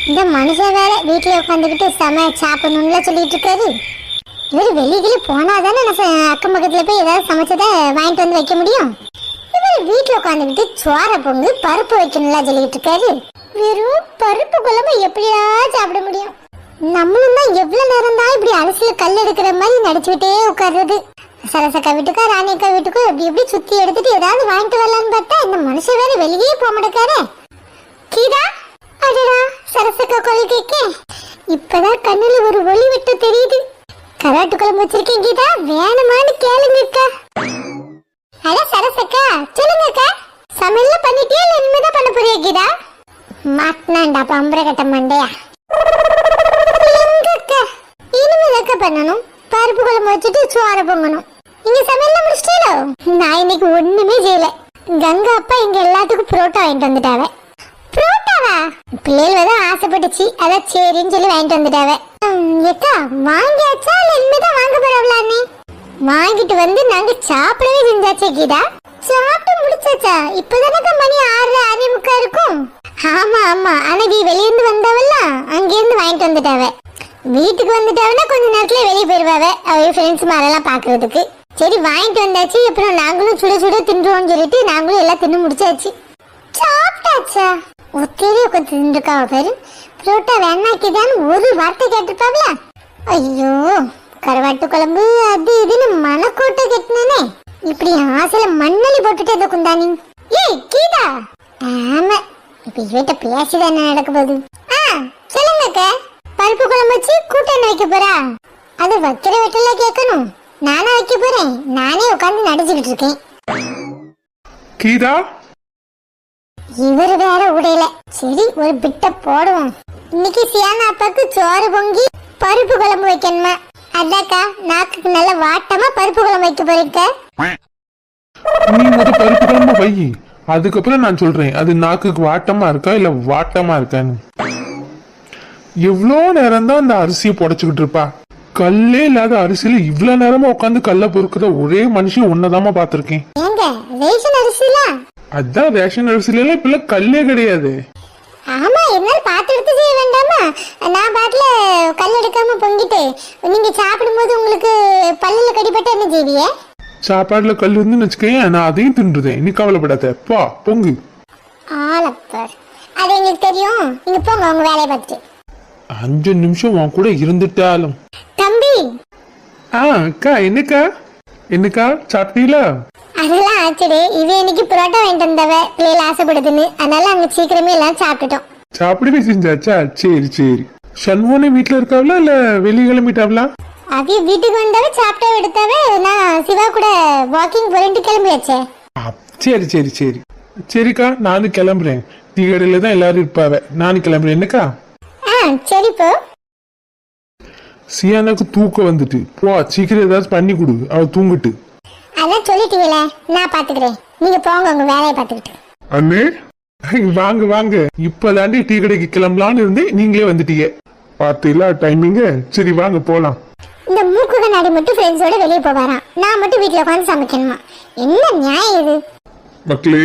இந்த மனுஷன் வேற வீட்டுல உட்காந்துக்கிட்டு சாப்பிடணும்ல சொல்லிட்டு இருக்காரு. இவர் வெளியில போனாதானே அக்கம் பக்கத்துல போய் ஏதாவது சமைச்சதை வாங்கிட்டு வந்து வைக்க முடியும். இவர் வீட்டுல உட்காந்துக்கிட்டு சோற பொங்கு பருப்பு வைக்கணும்ல சொல்லிட்டு இருக்காரு. வெறும் பருப்பு குழம்பு எப்படியா சாப்பிட முடியும்? நம்மளும் தான் எவ்வளவு நேரம் தான் இப்படி அரிசியில கல் எடுக்கிற மாதிரி நடிச்சுக்கிட்டே உட்கார்றது. சரசக்கா வீட்டுக்கோ ராணியக்கா வீட்டுக்கோ எப்படி சுத்தி எடுத்துட்டு ஏதாவது வாங்கிட்டு வரலான்னு பார்த்தா இந்த மனுஷன் வேற வெளியே போக மாட்டேக்காரு. கீதா, அடடா சரசக்கா கோயில் கேட்க இப்பதான் கண்ணுல ஒரு ஒளி விட்டு தெரியுது. கராட்டு குழம்பு வச்சிருக்கேன் கீதா, வேணுமான்னு கேளுங்கக்கா. அட சரசக்கா சொல்லுங்கக்கா, சமையல்ல பண்ணிட்டியா இல்ல இனிமேதான் பண்ண போறியா கீதா? மாட்டினாண்டா பம்பரை கட்ட மண்டையா. எங்கக்கா இனிமேதாக்கா பண்ணணும். பருப்பு குழம்பு வச்சுட்டு சோற பொங்கணும். நீங்க சமையல்ல முடிச்சிட்டீங்களோ? நான் இன்னைக்கு ஒண்ணுமே செய்யல. கங்கா அப்பா இங்க எல்லாத்துக்கும் புரோட்டா வாங்கிட்டு வந்துட்டாவ. புரோட்டாவா? பிள்ளைகள் தான் ஆசைப்பட்டுச்சு, அதான் சரின்னு சொல்லி வாங்கிட்டு வந்துட்டாவ. ஏக்கா வாங்கியாச்சா இல்ல இனிமேதான் வாங்க போறவளானே? வாங்கிட்டு வந்து நாங்க சாப்பிடவே செஞ்சாச்சே கீதா. சாப்பிட்டு முடிச்சாச்சா? இப்பதானக்கா மணி 6:45 இருக்கும். ஆமா ஆமா, ஆனா நீ வெளியிருந்து வந்தவல்ல, அங்கிருந்து வாங்கிட்டு வந்துட்டாவ. வீட்டுக்கு வந்துட்டாவனா கொஞ்ச நேரத்துல வெளியே போயிருவாவ அவ ஃப்ரெண்ட்ஸ் மாதிரிலாம் பாக்குறதுக்கு. சரி வாங்கிட்டு வந்தாச்சு, அப்புறம் நாங்களும் சுட சுட தின்றுவோம்னு சொல்லிட்டு நாங்களும் எல்லாம் தின்னு முடிச்சாச்சு. சாப்பிட்டாச்சா? ஒத்தேரி உட்காந்து தின்றுக்காவ பாரு. புரோட்டா வேணாக்கிதான்னு ஒரு வார்த்தை கேட்டிருப்பாவல. ஐயோ கருவாட்டு குழம்பு அது இதுன்னு மனக்கோட்டை கட்டினே. இப்படி ஆசையில மண்ணலி போட்டுட்டு அந்த குந்தானி. ஏய் கீதா. ஆமா, இப்ப இவட்ட பேசிதான் என்ன நடக்க போகுது. சொல்லுங்கக்கா. பருப்பு குழம்பு வச்சு கூட்டம் வைக்க போறா? அது வைக்கிற வெட்டல கேட்கணும். நானா வைக்க போறேன், நானே உட்காந்து நடிச்சுக்கிட்டு இருக்கேன். கீதா, இவரு வேற உடையில. சரி ஒரு பிட்ட போடுவோம். இன்னைக்கு சியானா அப்பாக்கு சோறு பொங்கி பருப்பு குழம்பு வைக்கணுமா? அதாக்கா நாக்குக்கு நல்ல வாட்டமா பருப்பு குழம்பு வைக்க போறீங்க. நீ முத பருப்பு குழம்பு வை, அதுக்கப்புறம் நான் சொல்றேன் அது நாக்குக்கு வாட்டமா இருக்கா இல்ல வாட்டமா இருக்கான்னு. எவ்வளோ நேரம் தான் அந்த அரிசியை புடைச்சுக்கிட்டு இருப்பா. கல்லே இல்லாத அரிசியில இவ்வளவு நேரமா உட்காந்து கல்ல பொறுக்கிற ஒரே மனுஷன் ஒன்னதாமா பாத்திருக்கேன். அதான் ரேஷன் அரிசியில இப்ப கல்லே கிடையாது. ஆமா, என்னால பாத்து எடுத்து செய்ய வேண்டாமா? நான் பாட்டுல கல் எடுக்காம பொங்கிட்டு நீங்க சாப்பிடும்போது உங்களுக்கு பல்லுல கடிபட்ட என்ன செய்வீங்க? சாப்பாடுல கல் இருந்து வச்சுக்கேன், நான் அதையும் தின்றுதேன். நீ கவலைப்படாத, பா பொங்கு. ஆலப்பர், அது எங்களுக்கு தெரியும். நீங்க போங்க உங்க வேலையை பார்த்துட்டு. 5 நிமிஷம் உன் கூட இருந்துட்டாலும். தம்பி. அக்கா, என்னக்கா என்னக்கா சாப்பிட்டீங்களா? அதெல்லாம் ஆச்சுடு. இவ இன்னைக்கு புரோட்டா வாங்கிட்டு வந்தவ, பிள்ளைகள் ஆசைப்படுதுன்னு, அதனால அங்க சீக்கிரமே எல்லாம் சாப்பிட்டுட்டோம். சாப்பிடவே செஞ்சாச்சா? சரி சரி. சண்முகனே வீட்டுல இருக்காவளா இல்ல வெளியே கிளம்பிட்டாவளா? அது வீட்டுக்கு வந்தவ சாப்பிட்டா எடுத்தாவ. நான் சிவா கூட வாக்கிங் போறேன்ட்டு கிளம்பியாச்சே. சரி சரி சரி சரிக்கா, நானும் கிளம்புறேன். டீ கடையில தான் எல்லாரும் இருப்பாவ, நானும் கிளம்புறேன். என்னக்கா? சரி போ. சியானாக்கு தூக்கம் வந்துட்டு, போ சீக்கிரம் ஏதாவது பண்ணி கொடு, அவ தூங்கிட்டு. அதான் சொல்லிட்டீங்களே, நான் பாத்துக்கிறேன். நீங்க போங்க உங்க வேலையை பாத்துக்கிட்டு. அண்ணே வாங்க வாங்க, இப்பதாண்டி டீ கடைக்கு கிளம்பலான்னு இருந்தேன், நீங்களே வந்துட்டீங்க. பார்த்தீங்களா டைமிங்க? சரி வாங்க போலாம். இந்த மூக்கு கண்ணாடி மட்டும் ஃப்ரெண்ட்ஸோட வெளியே போவாராம், நான் மட்டும் வீட்டுல உட்காந்து சமைக்கணுமா? என்ன நியாயம் இது? மக்களே,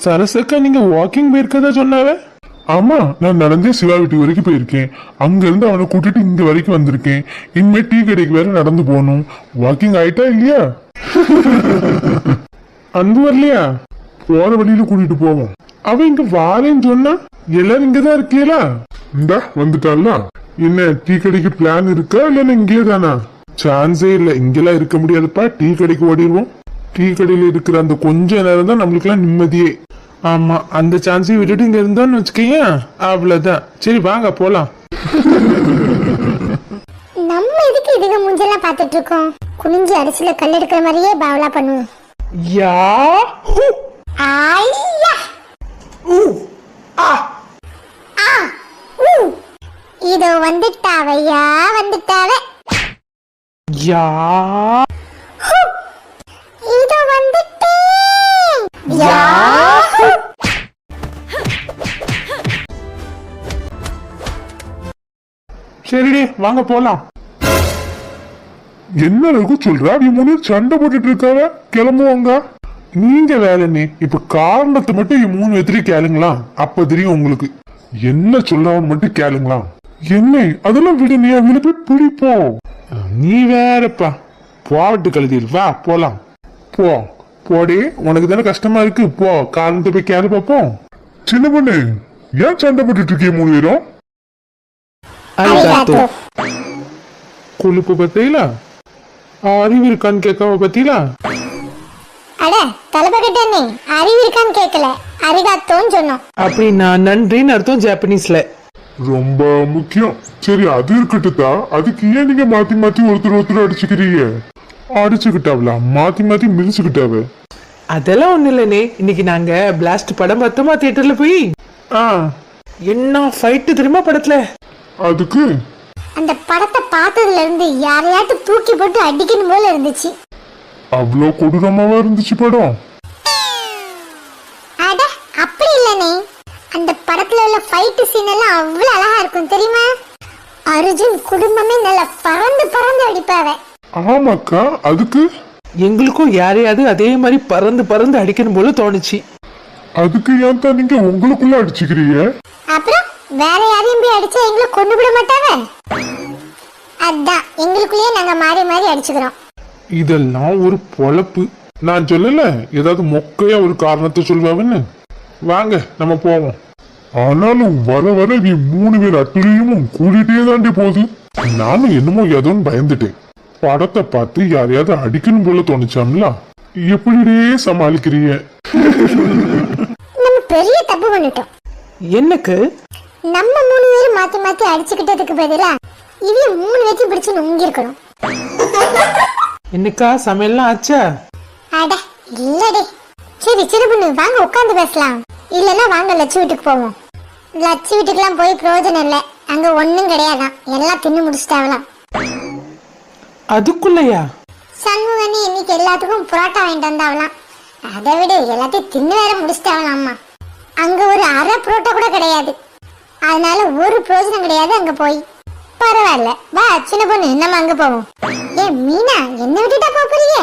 சரசக்கா நீங்க வாக்கிங் போயிருக்கதா சொன்னாவ? ஆமா, நான் நடந்தே சிவா வீட்டு வரைக்கும் போயிருக்கேன். அங்க இருந்து அவனை கூட்டிட்டு இங்க வரைக்கும் வந்திருக்கேன். இனிமே டீ கடைக்கு வேற நடந்து போகணும். வாக்கிங் ஆயிட்டா இல்லையா? அன்பு வரலையா? போற வழியில கூட்டிட்டு போவோம். அவ இங்க வாரேன்னு சொன்னா, எல்லாரும் இங்கதான் இருக்கீங்களா? இந்தா வந்துட்டால. என்ன டீ கடைக்கு பிளான் இருக்கா இல்லன்னா இங்கே தானா? சான்ஸே இல்ல, இங்கெல்லாம் இருக்க முடியாதுப்பா. டீ கடைக்கு ஓடிடுவோம். டீ கடையில இருக்கிற அந்த கொஞ்ச நேரம் தான் நம்மளுக்கு எல்லாம் நிம்மதியே. ஆமா, அந்த சான்ஸையும் விட்டுட்டு இங்க இருந்தோன்னு வச்சுக்கீங்க, அவ்வளவுதான். சரி வாங்க போலாம். நம்ம எதுக்கு இதுங்க மூஞ்செல்லாம் பாத்துட்டு இருக்கோம்? குனிஞ்சு அரிசியில கல் எடுக்கிற மாதிரியே பாவலா பண்ணுவோம். யா ஐயா இதோ வந்துட்டாவையா, வந்துட்டாவ. யா இதோ வந்துட்டேன். யா சரிடி வாங்க போலாம். என்ன இருக்கும் சொல்றா? நீ முன்னாடி சண்டை போட்டுட்டு இருக்காவ, கிளம்புவாங்க. நீங்க வேலைன்னு இப்ப காரணத்தை மட்டும் 3 பேர்த்தையும் கேளுங்களா, அப்ப தெரியும் உங்களுக்கு. என்ன சொல்றவன் மட்டும் கேளுங்களா. என்ன அதெல்லாம் விடு, நீ அவளை போய் பிடிப்போம். நீ வேறப்பா, போட்டு கழுதிரு, வா போலாம். போ. போடி, உனக்கு தானே கஷ்டமா இருக்கு, போ காலத்து போய் கேளு பாப்போம். சின்ன பொண்ணு, ஏன் சண்டை போட்டுட்டு இருக்கீங்க 3 பேரும்? அரிகாத்தோ. கொழுப்பு பத்தியில அறிவு இருக்கான்னு கேட்காம பத்தியில. அட தலைப்பகட்டே, அறிவு இருக்கான்னு கேட்கல, அரிகாத்தோன்னு சொன்னோம். அப்படி நான் நன்றின்னு அர்த்தம் ஜாப்பனீஸ்ல. ரொம்ப முக்கியம். சரி அது இருக்கட்டுதா, அதுக்கு ஏன் நீங்க மாத்தி மாத்தி ஒருத்தர் அடிச்சுக்கிறீங்க? அடிச்சுக்கிட்டாவளா? மாத்தி மாத்தி மிதிச்சுக்கிட்டாவ. அதெல்லாம் ஒண்ணு இல்லனே, இன்னைக்கு நாங்க பிளாஸ்ட் படம் பார்த்தோமா தியேட்டர்ல போய். என்ன ஃபைட் தெரியுமா படத்துல? அதுக்கு அந்த படத்தை பார்த்ததுல இருந்து யாரையாட்டு தூக்கி போட்டு அடிக்கணும் போல இருந்துச்சு. அவ்வளோ கொடூரமாவா இருந்துச்சு படம்? அட அப்படி இல்லனே, அந்த படத்துல உள்ள ஃபைட் சீன் எல்லாம் அவ்வளவு அழகா இருக்கும் தெரியுமா? அர்ஜுன் குடும்பமே நல்லா பறந்து பறந்து அடிப்பாவ. ஆமாக்கா, அதுக்கு எங்களுக்கும் யாரையாவது அதே மாதிரி பறந்து பறந்து அடிக்கணும் போல தோணுச்சு. அதுக்கு ஏன் தான் நீங்க உங்களுக்குள்ள அடிச்சுக்கிறீங்க? அப்புறம் வேற யாரையும் போய் அடிச்சா எங்களை கொண்டு விட மாட்டாவ. அதான் எங்களுக்குள்ளேயே நாங்க மாறி மாறி அடிச்சுக்கிறோம். இதெல்லாம் ஒரு பொழப்பு. நான் சொல்லல ஏதாவது மொக்கையா ஒரு காரணத்தை சொல்வாவன்னு. வாங்க நம்ம போவோம். ஆனாலும் வர வர நீ 3 பேர் அட்டுலையும் கூடிட்டே தாண்டி போகுது. நானும் என்னமோ ஏதோன்னு பயந்துட்டேன். படத்தை பார்த்து யாரையாவது அடிக்கணும் போல தோணுச்சாம்ல. எப்படியே சமாளிக்கிறீங்க? நம்ம பெரிய தப்பு பண்ணிட்டோம். எனக்கு நம்ம 3 பேரும் மாத்தி மாத்தி அடிச்சுக்கிட்டதுக்கு பதிலா இவங்க 3 வச்சு பிடிச்சு நொங்கி இருக்கணும். என்னக்கா சமையல்லாம் ஆச்சா? அட இல்லடே. சரி சின்ன பொண்ணு, வாங்க உட்காந்து பேசலாம். இல்லன்னா வாங்க லட்சு வீட்டுக்கு போவோம். லட்சு வீட்டுக்குலாம் போய் பிரயோஜனம் இல்லை, அங்க ஒண்ணும் கிடையாதான், எல்லாம் தின்னு முடிச்சுட்டாவலாம். அதுக்குள்ளயா? சண்முகனி இன்னைக்கு எல்லாத்துக்கும் புரோட்டா வாங்கிட்டு வந்தாவலாம். அதை விட எல்லாத்தையும் தின்னு வேற முடிச்சுட்டாவலாம்மா. அங்க ஒரு அரை புரோட்டா கூட கிடையாது, அதனால ஒரு பிரயோஜனம் கிடையாது அங்க போய். பரவாயில்ல, வா சின்ன பொண்ணு நம்ம அங்க போவோம். ஏன் மீனா, என்ன விட்டுட்டா போறீங்க?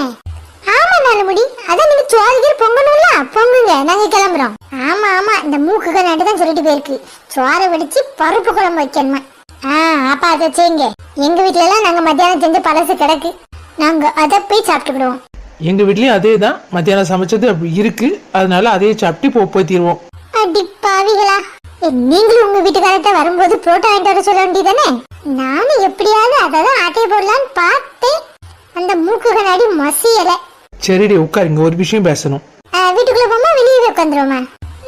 ஆமா நாலுமுடி, அதான் நீங்க சோறுகீர் பொங்கணும்ல, பொங்குங்க, நாங்க கிளம்புறோம். ஆமா ஆமா, இந்த மூக்கு கண்ணாடி தான் சொல்லிட்டு போயிருக்கு, சோறை வடிச்சு பருப்பு குழம்பு வைக்கணுமா. அப்பா அதை செய்யுங்க. எங்க வீட்டுல எல்லாம் நாங்க மத்தியானம் செஞ்ச பழசு கிடக்கு, நாங்க அதை போய் சாப்பிட்டுக்கிடுவோம். எங்க வீட்லயும் அதே தான், மத்தியானம் சமைச்சது அப்படி இருக்கு, அதனால அதையே சாப்பிட்டு போத்திடுவோம். அடி பாவிகளா, நீங்களும் உங்க வீட்டுக்காரர்கிட்ட வரும்போது புரோட்டா வாங்கிட்டு வர சொல்ல வேண்டியதானே? நானும் எப்படியாவது அதான் ஆட்டையை போடலான்னு பார்த்தேன், அந்த மூக்கு கண்ணாடி மசியல. சரிடி உட்காருங்க, ஒரு விஷயம் பேசணும். வீட்டுக்குள்ள போமா வெளியே உட்காந்துருவோமா?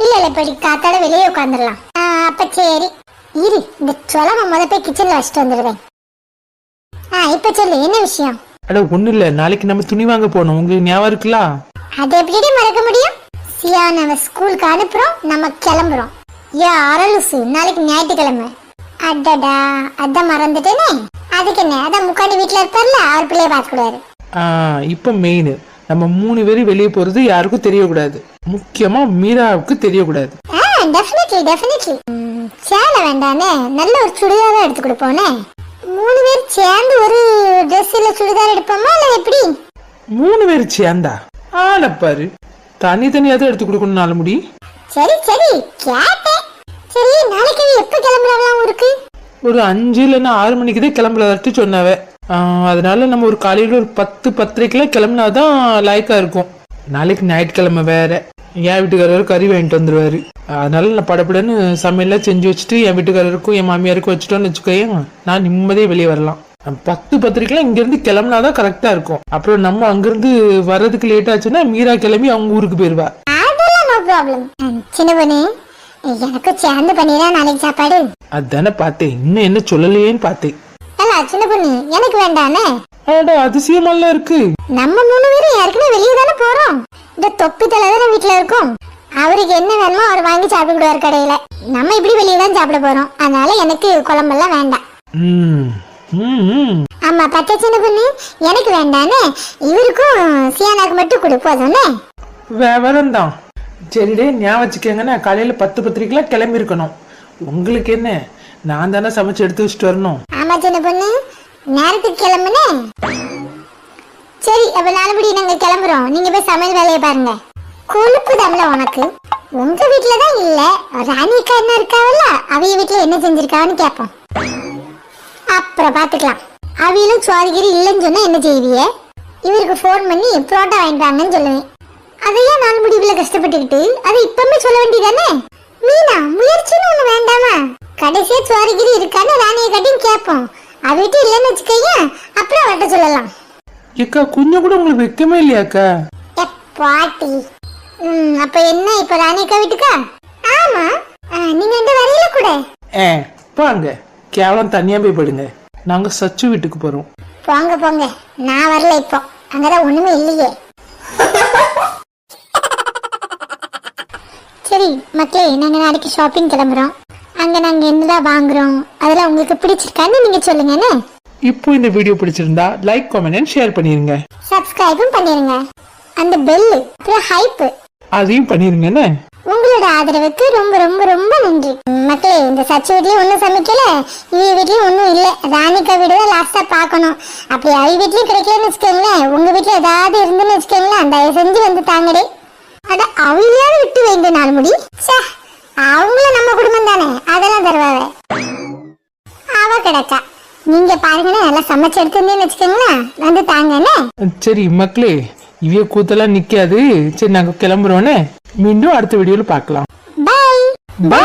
இல்ல இப்படி காத்தாட வெளியே உட்காந்துடலாம். அப்ப சரி இரு, இந்த சொலமா முத போய் கிச்சன்ல வச்சுட்டு வந்துடுவேன். இப்ப சொல்லு, என்ன விஷயம்? அட ஒண்ணு இல்ல, நாளைக்கு நம்ம துணி வாங்க போனோம், உங்களுக்கு ஞாபகம் இருக்குல்ல? அதை எப்படி மறக்க முடியும்? சியா நம்ம ஸ்கூலுக்கு அனுப்புறோம், நம்ம கிளம்புறோம். அரலுசு, நாளைக்கு ஞாயிற்றுக்கிழமை. அடடா, அதான் மறந்துட்டேனே. அதுக்கு என்ன, அதான் முக்காண்டி வீட்டுல இருப்பார்ல, அவர் பிள்ளைய பார்த்துக்கூடாது. இப்ப மெயின், நம்ம 3 பேரும் வெளியே போறது யாருக்கும் தெரியக்கூடாது, முக்கியமா மீராவுக்கு தெரியக்கூடாது. Definitely definitely. சேலை வேண்டானே, நல்ல ஒரு சுடிதாரா எடுத்து கொடுப்போனே. 3 பேர் சேர்ந்து ஒரு ட்ரெஸ்ல சுடிதார் எடுப்போமா இல்ல எப்படி? 3 பேர் சேர்ந்தா ஆளப்பாரு, தனித்தனியாதான் எடுத்து கொடுக்கணும் நாலு முடி. சரி சரி கேட்டேன். சரி நாளைக்கு எப்ப கிளம்புறவலாம் ஊருக்கு? ஒரு 5 இல்லைன்னா 6 மணிக்கு தான் கிளம்புறதாட்டு சொன்னாவ. அதனால நம்ம ஒரு காலையில ஒரு 10-10:30 கிளம்புனாதான் லாய்க்கா இருக்கும். நாளைக்கு ஞாயிற்றுக்கிழமை வேற, என் வீட்டுக்காரரு கறி வாங்கிட்டு வந்துருவாரு. அதனால நான் படப்படன்னு சமையல்லாம் செஞ்சு வச்சுட்டு என் வீட்டுக்காரருக்கும் என் மாமியாருக்கும் வச்சுட்டோன்னு வச்சுக்கோயேன், நான் நிம்மதியே வெளியே வரலாம். 10-10:30 இங்க இருந்து கிளம்புனாதான் கரெக்டா இருக்கும். அப்புறம் நம்ம அங்கிருந்து வர்றதுக்கு லேட் ஆச்சுன்னா மீரா கிளம்பி அவங்க ஊருக்கு போயிருவா. அதெல்லாம் நோ ப்ராப்ளம். சின்ன பொண்ணு, எனக்கு சேர்ந்து பண்ணிடா நாளைக்கு சாப்பாடு. அதானே பார்த்தேன், இன்னும் என்ன சொல்லலையேன்னு பார்த்தேன். சின்ன பொண்ணு எனக்கு வேண்டானே. அதிசயமெல்லாம் இருக்கு. நம்ம 3 பேரும் ஏற்கனவே வெளியே தானே போறோம். இந்த தொப்பி தலைவர வீட்டுல இருக்கோம், அவருக்கு என்ன வேணுமோ அவர் வாங்கி சாப்பிடுவார் கடையில. நம்ம இப்படி வெளியே தான் சாப்பிட போறோம், அதனால எனக்கு குழம்பெல்லாம் வேண்டாம். ஆமா பச்சை சின்ன பொண்ணு, எனக்கு வேண்டானே, இவருக்கும் சியானாக்கு மட்டும் கொடுப்போதானே. விவரம் தான். சரிடே, ஞாபகம் வச்சுக்கோங்கன்னா காலையில 10-10:30 கிளம்பி இருக்கணும். உங்களுக்கு என்ன, நான் தானே சமைச்சு எடுத்து வச்சுட்டு வரணும். ஆமா சின்ன பொண்ணு, நேரத்துக்கு கிளம்புனே. சரி அப்ப நாலுபடி நாங்க கிளம்புறோம், நீங்க போய் சமையல் வேலையை பாருங்க. கொழுப்பு தமிழ உனக்கு, உங்க வீட்டுலதான் இல்ல, ராணிக்கா என்ன இருக்காவல்ல, அவைய வீட்டுல என்ன செஞ்சிருக்கான்னு கேட்போம். அப்புறம் பாத்துக்கலாம். அவையிலும் சுவாரிகிரி இல்லைன்னு சொன்னா என்ன செய்விய? இவருக்கு போன் பண்ணி புரோட்டா வாங்கிட்டாங்கன்னு சொல்லுவேன். அதையே நாள் முடிவுல கஷ்டப்பட்டுக்கிட்டு அதை இப்பவுமே சொல்ல வேண்டியதானே? மீனா, முயற்சின்னு ஒண்ணு வேண்டாமா? கடைசியா சுவாரிகிரி இருக்கான்னு ராணியை கட்டியும் கேட்போம். அவிட்டு இல்லைன்னு வச்சுக்கோங்க, அப்புறம் வரட்ட சொல்லலாம். ஏக்கா கொஞ்சம் கூட உங்களுக்கு வெக்கமே இல்லையாக்கா? பாட்டி. அப்ப என்ன இப்ப ராணிக்கா வீட்டுக்கா? ஆமா. நீங்க இந்த வரையில கூட போங்க, கேவலம் தனியா போய் படுங்க. நாங்க சச்சு வீட்டுக்கு போறோம். போங்க போங்க, நான் வரல இப்போ. அங்கதான் ஒண்ணுமே இல்லையே. சரி மக்களே, நாங்க நாளைக்கு ஷாப்பிங் கிளம்புறோம். அங்க நாங்க என்னதான் வாங்குறோம் அதெல்லாம் உங்களுக்கு பிடிச்சிருக்கான்னு நீங்க சொல்லுங்க. இப்போ இந்த வீடியோ பிடிச்சிருந்தா லைக், கமெண்ட் அண்ட் ஷேர் பண்ணிருங்க. சப்ஸ்கிரைபும் பண்ணிருங்க. அந்த பெல் அப்புறம் ஹைப் அதையும் பண்ணிருங்க. உங்களோட ஆதரவுக்கு ரொம்ப ரொம்ப ரொம்ப நன்றி மக்களே. இந்த சச்சு வீட்லயும் ஒன்னும் சமைக்கல, இவ வீட்லயும் ஒன்னும் இல்ல. ராணிக்கா வீடு தான் லாஸ்டா பாக்கணும். அப்படி அவ வீட்லயும் கிடைக்கலன்னு வச்சுக்கோங்களேன், உங்க வீட்டுல ஏதாவது இருந்துன்னு வச்சுக்கோங்களேன், தயவு செஞ்சு வந்து தாங்கடே. அட அவளையாவது விட்டு வைங்க நாள் முடி. அவங்களும் நம்ம குடும்பம் தானே, அதெல்லாம் தருவாங்க. அவ கிடைச்சா நீங்க பாருங்கன்னா நல்லா சமைச்சு எடுத்துருந்தேன்னு வச்சுக்கோங்களேன், வந்து தாங்கன்னு. சரி மக்களே, இவைய கூத்தெல்லாம் நிக்காது. சரி நாங்க கிளம்புறோன்னு. மீண்டும் அடுத்த வீடியோல பார்க்கலாம். Bye by.